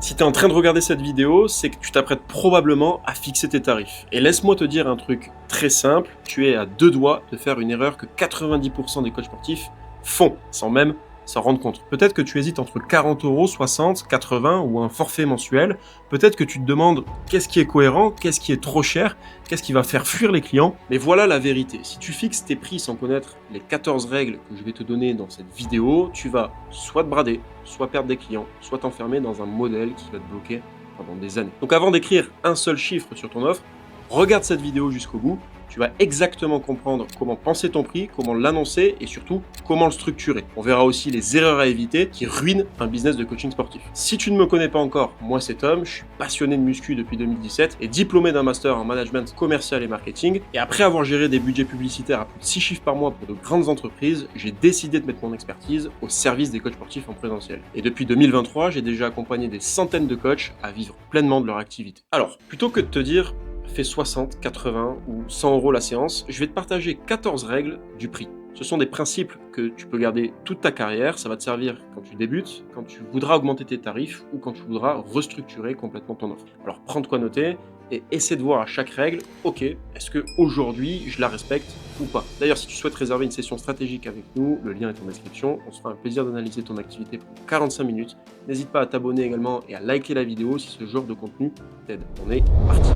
Si tu es en train de regarder cette vidéo, c'est que tu t'apprêtes probablement à fixer tes tarifs. Et laisse-moi te dire un truc très simple, tu es à deux doigts de faire une erreur que 90% des coachs sportifs font, sans même s'en rendre compte. Peut-être que tu hésites entre 40 euros, 60, 80 ou un forfait mensuel. Peut-être que tu te demandes qu'est-ce qui est cohérent, qu'est-ce qui est trop cher, qu'est-ce qui va faire fuir les clients. Mais voilà la vérité. Si tu fixes tes prix sans connaître les 14 règles que je vais te donner dans cette vidéo, tu vas soit te brader, soit perdre des clients, soit t'enfermer dans un modèle qui va te bloquer pendant des années. Donc avant d'écrire un seul chiffre sur ton offre, regarde cette vidéo jusqu'au bout. Tu vas exactement comprendre comment penser ton prix, comment l'annoncer et surtout comment le structurer. On verra aussi les erreurs à éviter qui ruinent un business de coaching sportif. Si tu ne me connais pas encore, moi c'est Tom, je suis passionné de muscu depuis 2017 et diplômé d'un master en management commercial et marketing. Et après avoir géré des budgets publicitaires à plus de 6 chiffres par mois pour de grandes entreprises, j'ai décidé de mettre mon expertise au service des coachs sportifs en présentiel. Et depuis 2023, j'ai déjà accompagné des centaines de coachs à vivre pleinement de leur activité. Alors, plutôt que de te dire fais 60, 80 ou 100 euros la séance, je vais te partager 14 règles du prix. Ce sont des principes que tu peux garder toute ta carrière, ça va te servir quand tu débutes, quand tu voudras augmenter tes tarifs ou quand tu voudras restructurer complètement ton offre. Alors prends de quoi noter et essaie de voir à chaque règle, ok, est-ce que aujourd'hui je la respecte ou pas. D'ailleurs, si tu souhaites réserver une session stratégique avec nous, le lien est en description, on se fera un plaisir d'analyser ton activité pour 45 minutes. N'hésite pas à t'abonner également et à liker la vidéo si ce genre de contenu t'aide. On est parti.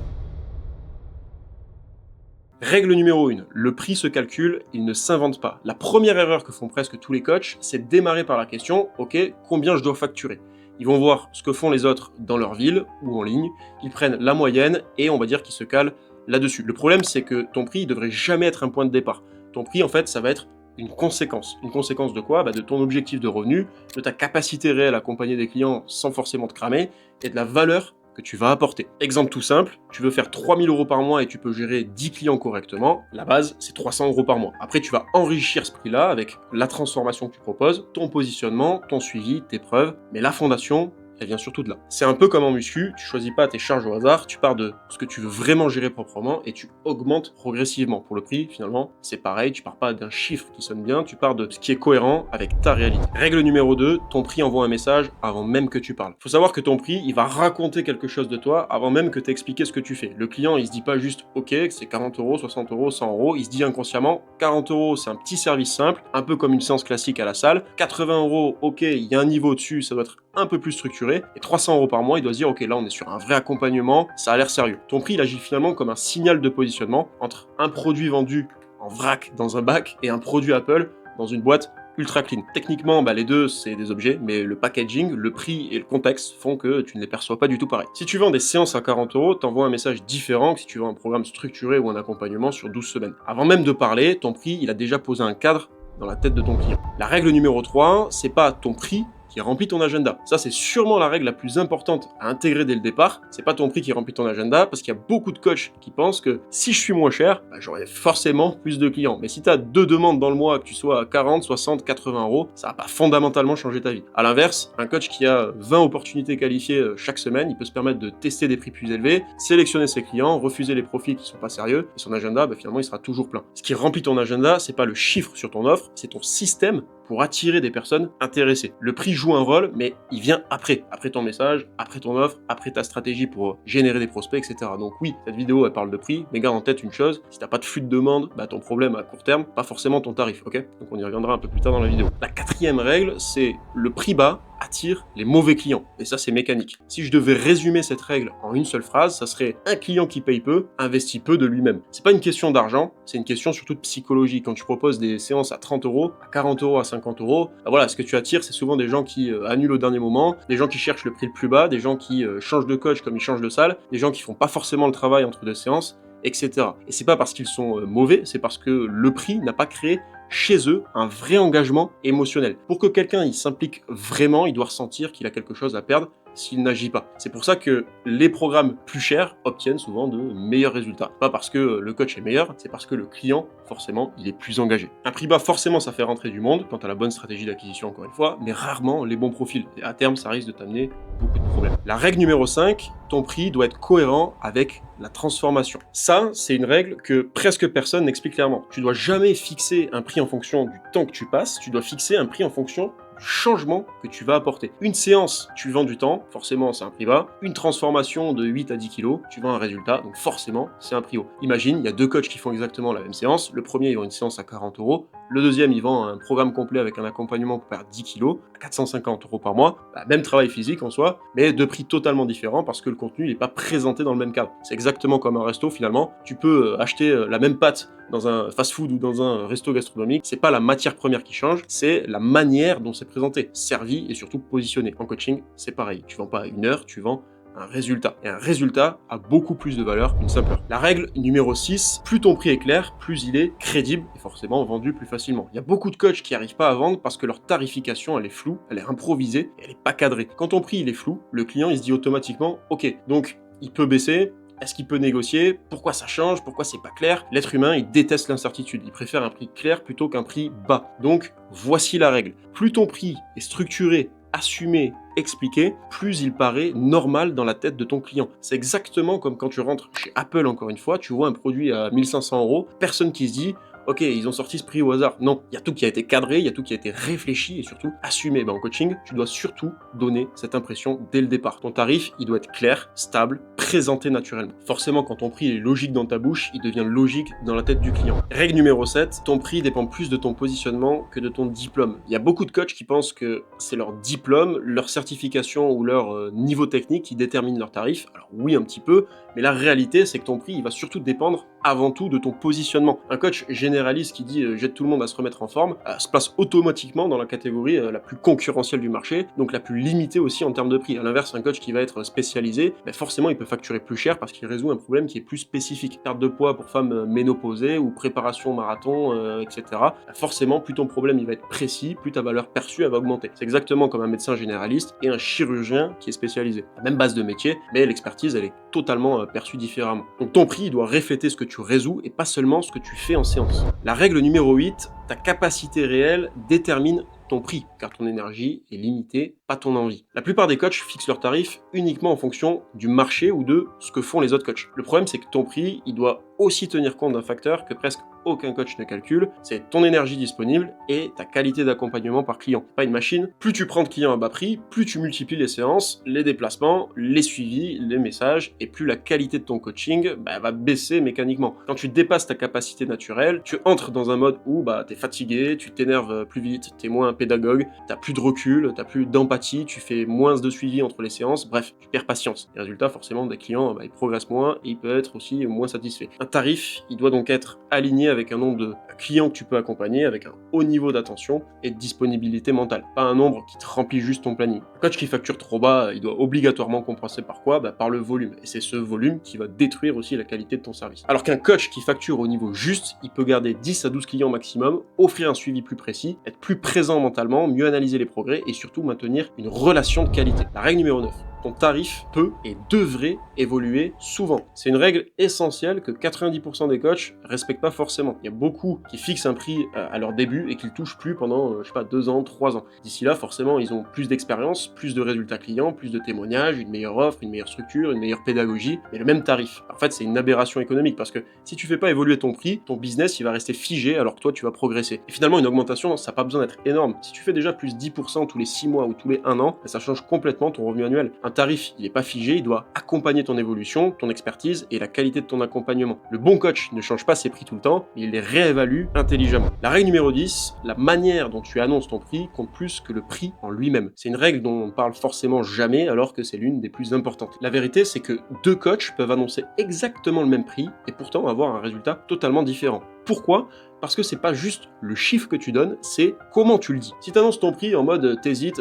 Règle numéro 1, le prix se calcule, il ne s'invente pas. La première erreur que font presque tous les coachs, c'est de démarrer par la question, ok, combien je dois facturer? Ils vont voir ce que font les autres dans leur ville ou en ligne, ils prennent la moyenne et on va dire qu'ils se calent là-dessus. Le problème, c'est que ton prix, il devrait jamais être un point de départ. Ton prix, en fait, ça va être une conséquence. Une conséquence de quoi? De ton objectif de revenu, de ta capacité réelle à accompagner des clients sans forcément te cramer et de la valeur que tu vas apporter. Exemple tout simple, tu veux faire 3 000 euros par mois et tu peux gérer 10 clients correctement, la base c'est 300 euros par mois. Après tu vas enrichir ce prix-là avec la transformation que tu proposes, ton positionnement, ton suivi, tes preuves, mais la fondation, elle vient surtout de là. C'est un peu comme en muscu, tu choisis pas tes charges au hasard, tu pars de ce que tu veux vraiment gérer proprement et tu augmentes progressivement. Pour le prix, finalement, c'est pareil, tu pars pas d'un chiffre qui sonne bien, tu pars de ce qui est cohérent avec ta réalité. Règle numéro 2, ton prix envoie un message avant même que tu parles. Faut savoir que ton prix, il va raconter quelque chose de toi avant même que tu aies expliqué ce que tu fais. Le client, il se dit pas juste ok, c'est 40 euros, 60 euros, 100 euros, il se dit inconsciemment 40 euros, c'est un petit service simple, un peu comme une séance classique à la salle. 80 euros, ok, il y a un niveau dessus, ça doit être un peu plus structuré, et 300 euros par mois, il doit se dire ok, là on est sur un vrai accompagnement, ça a l'air sérieux. Ton prix, il agit finalement comme un signal de positionnement entre un produit vendu en vrac dans un bac et un produit Apple dans une boîte ultra clean. Techniquement, les deux, c'est des objets, mais le packaging, le prix et le contexte font que tu ne les perçois pas du tout pareil. Si tu vends des séances à 40 euros, t'envoies un message différent que si tu vends un programme structuré ou un accompagnement sur 12 semaines. Avant même de parler, ton prix, il a déjà posé un cadre dans la tête de ton client. La règle numéro 3, c'est pas ton prix qui remplit ton agenda. Ça, c'est sûrement la règle la plus importante à intégrer dès le départ. C'est pas ton prix qui remplit ton agenda, parce qu'il y a beaucoup de coachs qui pensent que si je suis moins cher, j'aurai forcément plus de clients. Mais si tu as 2 demandes dans le mois, que tu sois à 40, 60, 80 euros, ça va pas fondamentalement changer ta vie. À l'inverse, un coach qui a 20 opportunités qualifiées chaque semaine, il peut se permettre de tester des prix plus élevés, sélectionner ses clients, refuser les profils qui sont pas sérieux, et son agenda, finalement, il sera toujours plein. Ce qui remplit ton agenda, c'est pas le chiffre sur ton offre, c'est ton système pour attirer des personnes intéressées. Le prix joue un rôle, mais il vient après ton message, après ton offre, après ta stratégie pour générer des prospects, etc. Donc oui, cette vidéo, elle parle de prix, mais garde en tête une chose, si t'as pas de flux de demande, ton problème à court terme, pas forcément ton tarif, ok? Donc on y reviendra un peu plus tard dans la vidéo. La quatrième règle, c'est le prix bas attire les mauvais clients. Et ça, c'est mécanique. Si je devais résumer cette règle en une seule phrase, ça serait un client qui paye peu, investit peu de lui-même. C'est pas une question d'argent, c'est une question surtout de psychologie. Quand tu proposes des séances à 30 euros, à 40 euros, à 50 euros, voilà, ce que tu attires, c'est souvent des gens qui annulent au dernier moment, des gens qui cherchent le prix le plus bas, des gens qui changent de coach comme ils changent de salle, des gens qui font pas forcément le travail entre deux séances, etc. Et c'est pas parce qu'ils sont mauvais, c'est parce que le prix n'a pas créé chez eux un vrai engagement émotionnel. Pour que quelqu'un il s'implique vraiment, il doit ressentir qu'il a quelque chose à perdre s'il n'agit pas. C'est pour ça que les programmes plus chers obtiennent souvent de meilleurs résultats. Pas parce que le coach est meilleur, c'est parce que le client, forcément, il est plus engagé. Un prix bas, forcément, ça fait rentrer du monde, quant à la bonne stratégie d'acquisition, encore une fois, mais rarement les bons profils. Et à terme, ça risque de t'amener beaucoup de problèmes. La règle numéro 5, ton prix doit être cohérent avec la transformation. Ça, c'est une règle que presque personne n'explique clairement. Tu dois jamais fixer un prix en fonction du temps que tu passes, tu dois fixer un prix en fonction du changement que tu vas apporter. Une séance, tu vends du temps, forcément c'est un prix bas. Une transformation de 8 à 10 kilos, tu vends un résultat, donc forcément c'est un prix haut. Imagine, il y a 2 coachs qui font exactement la même séance. Le premier, il vend une séance à 40 euros. Le deuxième, il vend un programme complet avec un accompagnement pour perdre 10 kilos à 450 euros par mois. Même travail physique en soi, mais 2 prix totalement différents parce que le contenu n'est pas présenté dans le même cadre. C'est exactement comme un resto finalement. Tu peux acheter la même pâte dans un fast-food ou dans un resto gastronomique. C'est pas la matière première qui change, c'est la manière dont c'est présenté, servi et surtout positionné. En coaching, c'est pareil. Tu vends pas une heure, tu vends un résultat. Et un résultat a beaucoup plus de valeur qu'une simple heure. La règle numéro 6, plus ton prix est clair, plus il est crédible et forcément vendu plus facilement. Il y a beaucoup de coachs qui n'arrivent pas à vendre parce que leur tarification, elle est floue, elle est improvisée et elle n'est pas cadrée. Quand ton prix il est flou, le client il se dit automatiquement « Ok, donc il peut baisser ». Est-ce qu'il peut négocier? Pourquoi ça change? Pourquoi c'est pas clair? L'être humain, il déteste l'incertitude. Il préfère un prix clair plutôt qu'un prix bas. Donc, voici la règle. Plus ton prix est structuré, assumé, expliqué, plus il paraît normal dans la tête de ton client. C'est exactement comme quand tu rentres chez Apple, encore une fois, tu vois un produit à 1500 euros, personne qui se dit ok, ils ont sorti ce prix au hasard. Non, il y a tout qui a été cadré, il y a tout qui a été réfléchi et surtout assumé. En coaching, tu dois surtout donner cette impression dès le départ. Ton tarif, il doit être clair, stable, présenté naturellement. Forcément, quand ton prix est logique dans ta bouche, il devient logique dans la tête du client. Règle numéro 7, ton prix dépend plus de ton positionnement que de ton diplôme. Il y a beaucoup de coachs qui pensent que c'est leur diplôme, leur certification ou leur niveau technique qui détermine leur tarif. Alors oui, un petit peu, mais la réalité, c'est que ton prix, il va surtout dépendre avant tout de ton positionnement. Un coach généraliste qui dit j'aide tout le monde à se remettre en forme se place automatiquement dans la catégorie la plus concurrentielle du marché, donc la plus limitée aussi en termes de prix. À l'inverse, un coach qui va être spécialisé, forcément il peut facturer plus cher parce qu'il résout un problème qui est plus spécifique. Perte de poids pour femmes ménopausées ou préparation marathon, etc. Forcément, plus ton problème il va être précis, plus ta valeur perçue elle va augmenter. C'est exactement comme un médecin généraliste et un chirurgien qui est spécialisé. La même base de métier, mais l'expertise elle est totalement perçue différemment. Donc ton prix il doit refléter ce que tu résous et pas seulement ce que tu fais en séance. La règle numéro 8, ta capacité réelle détermine ton prix, car ton énergie est limitée, pas ton envie. La plupart des coachs fixent leurs tarifs uniquement en fonction du marché ou de ce que font les autres coachs. Le problème, c'est que ton prix, il doit aussi tenir compte d'un facteur que presque aucun coach ne calcule, c'est ton énergie disponible et ta qualité d'accompagnement par client. Pas une machine, plus tu prends de clients à bas prix, plus tu multiplies les séances, les déplacements, les suivis, les messages, et plus la qualité de ton coaching va baisser mécaniquement. Quand tu dépasses ta capacité naturelle, tu entres dans un mode où t'es fatigué, tu t'énerves plus vite, t'es moins pédagogue, t'as plus de recul, t'as plus d'empathie, tu fais moins de suivi entre les séances, bref, tu perds patience. Les résultats, forcément, des clients, ils progressent moins et ils peuvent être aussi moins satisfaits. Un tarif, il doit donc être aligné avec un nombre de clients que tu peux accompagner, avec un haut niveau d'attention et de disponibilité mentale, pas un nombre qui te remplit juste ton planning. Un coach qui facture trop bas, il doit obligatoirement compenser par quoi? Par le volume, et c'est ce volume qui va détruire aussi la qualité de ton service. Alors qu'un coach qui facture au niveau juste, il peut garder 10 à 12 clients maximum, offrir un suivi plus précis, être plus présent mentalement, mieux analyser les progrès et surtout maintenir une relation de qualité. La règle numéro 9. Ton tarif peut et devrait évoluer souvent. C'est une règle essentielle que 90% des coachs respectent pas forcément. Il y a beaucoup qui fixent un prix à leur début et qui le touchent plus pendant, 2 ans, 3 ans. D'ici là, forcément, ils ont plus d'expérience, plus de résultats clients, plus de témoignages, une meilleure offre, une meilleure structure, une meilleure pédagogie, mais le même tarif. En fait, c'est une aberration économique parce que si tu fais pas évoluer ton prix, ton business, il va rester figé alors que toi, tu vas progresser. Et finalement, une augmentation, ça n'a pas besoin d'être énorme. Si tu fais déjà plus 10% tous les 6 mois ou tous les 1 an, ça change complètement ton revenu annuel. Un tarif, il n'est pas figé, il doit accompagner ton évolution, ton expertise et la qualité de ton accompagnement. Le bon coach ne change pas ses prix tout le temps, mais il les réévalue intelligemment. La règle numéro 10, la manière dont tu annonces ton prix compte plus que le prix en lui-même. C'est une règle dont on parle forcément jamais alors que c'est l'une des plus importantes. La vérité, c'est que 2 coachs peuvent annoncer exactement le même prix et pourtant avoir un résultat totalement différent. Pourquoi ? Parce que c'est pas juste le chiffre que tu donnes, c'est comment tu le dis. Si tu annonces ton prix en mode t'hésites,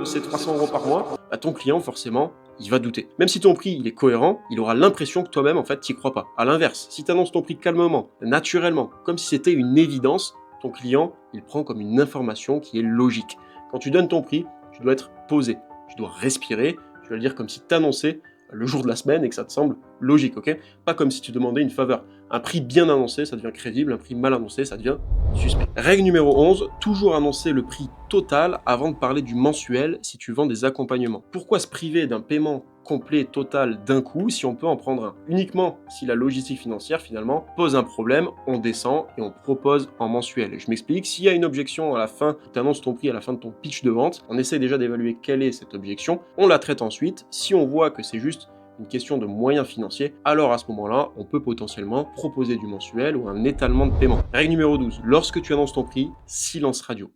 c'est 300 euros par mois, ton client forcément il va douter. Même si ton prix il est cohérent, il aura l'impression que toi-même en fait t'y crois pas. À l'inverse, si tu annonces ton prix calmement, naturellement, comme si c'était une évidence, ton client il prend comme une information qui est logique. Quand tu donnes ton prix, tu dois être posé, tu dois respirer, tu dois le dire comme si tu annonçais le jour de la semaine et que ça te semble logique, ok? Pas comme si tu demandais une faveur. Un prix bien annoncé, ça devient crédible, un prix mal annoncé, ça devient suspect. Règle numéro 11, toujours annoncer le prix total avant de parler du mensuel si tu vends des accompagnements. Pourquoi se priver d'un paiement complet et total d'un coup si on peut en prendre un. Uniquement si la logistique financière finalement pose un problème, on descend et on propose en mensuel. Et je m'explique, s'il y a une objection à la fin, tu annonces ton prix à la fin de ton pitch de vente, on essaie déjà d'évaluer quelle est cette objection, on la traite ensuite. Si on voit que c'est juste une question de moyens financiers, alors à ce moment-là, on peut potentiellement proposer du mensuel ou un étalement de paiement. Règle numéro 12, lorsque tu annonces ton prix, silence radio.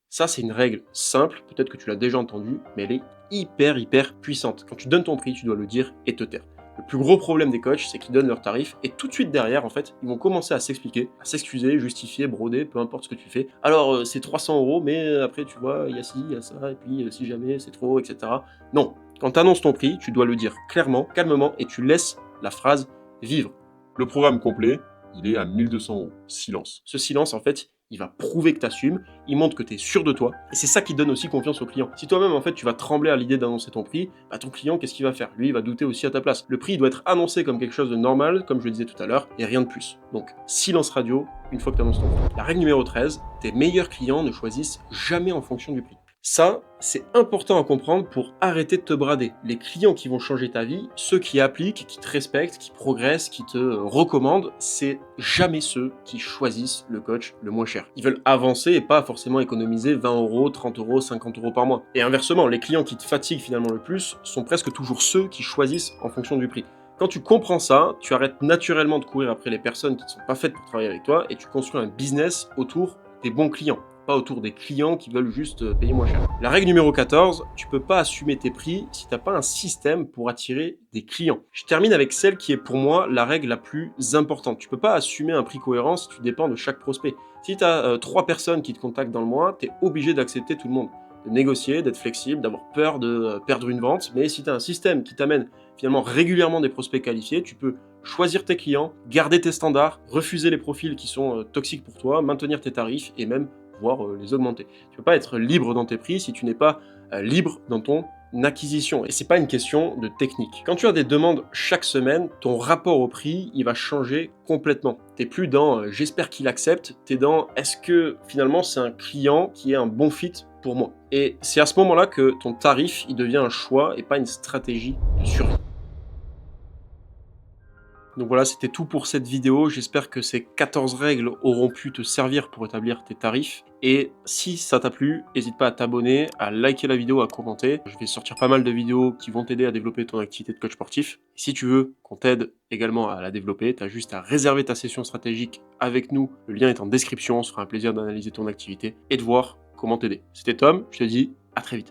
Ça, c'est une règle simple, peut-être que tu l'as déjà entendue, mais elle est hyper puissante. Quand tu donnes ton prix, tu dois le dire et te taire. Le plus gros problème des coachs, c'est qu'ils donnent leur tarif et tout de suite derrière, en fait, ils vont commencer à s'expliquer, à s'excuser, justifier, broder, peu importe ce que tu fais. Alors, c'est 300 €, mais après, tu vois, il y a ci, il y a ça, et puis si jamais c'est trop, etc. Non, quand tu annonces ton prix, tu dois le dire clairement, calmement, et tu laisses la phrase vivre. Le programme complet, il est à 1200 €. Silence. Ce silence, en fait, il va prouver que tu assumes, il montre que tu es sûr de toi, et c'est ça qui donne aussi confiance au client. Si toi-même, en fait, tu vas trembler à l'idée d'annoncer ton prix, bah ton client, qu'est-ce qu'il va faire? Lui, il va douter aussi à ta place. Le prix, il doit être annoncé comme quelque chose de normal, comme je le disais tout à l'heure, et rien de plus. Donc, silence radio, une fois que tu annonces ton prix. La règle numéro 13, tes meilleurs clients ne choisissent jamais en fonction du prix. Ça, c'est important à comprendre pour arrêter de te brader. Les clients qui vont changer ta vie, ceux qui appliquent, qui te respectent, qui progressent, qui te recommandent, c'est jamais ceux qui choisissent le coach le moins cher. Ils veulent avancer et pas forcément économiser 20 €, 30 €, 50 € par mois. Et inversement, les clients qui te fatiguent finalement le plus sont presque toujours ceux qui choisissent en fonction du prix. Quand tu comprends ça, tu arrêtes naturellement de courir après les personnes qui ne sont pas faites pour travailler avec toi et tu construis un business autour des bons clients, pas autour des clients qui veulent juste payer moins cher. La règle numéro 14, tu peux pas assumer tes prix si t'as pas un système pour attirer des clients. Je termine avec celle qui est pour moi la règle la plus importante. Tu peux pas assumer un prix cohérent si tu dépends de chaque prospect. Si tu as 3 personnes qui te contactent dans le mois, tu es obligé d'accepter tout le monde, de négocier, d'être flexible, d'avoir peur de perdre une vente. Mais si tu as un système qui t'amène finalement régulièrement des prospects qualifiés, tu peux choisir tes clients, garder tes standards, refuser les profils qui sont toxiques pour toi, maintenir tes tarifs et même voire les augmenter. Tu ne peux pas être libre dans tes prix si tu n'es pas libre dans ton acquisition. Et c'est pas une question de technique. Quand tu as des demandes chaque semaine, ton rapport au prix, il va changer complètement. Tu n'es plus dans j'espère qu'il accepte, tu es dans est-ce que finalement c'est un client qui est un bon fit pour moi. Et c'est à ce moment-là que ton tarif, il devient un choix et pas une stratégie de survie. Donc voilà, c'était tout pour cette vidéo. J'espère que ces 14 règles auront pu te servir pour établir tes tarifs. Et si ça t'a plu, n'hésite pas à t'abonner, à liker la vidéo, à commenter. Je vais sortir pas mal de vidéos qui vont t'aider à développer ton activité de coach sportif. Et si tu veux qu'on t'aide également à la développer, tu as juste à réserver ta session stratégique avec nous. Le lien est en description. On se fera un plaisir d'analyser ton activité et de voir comment t'aider. C'était Tom, je te dis à très vite.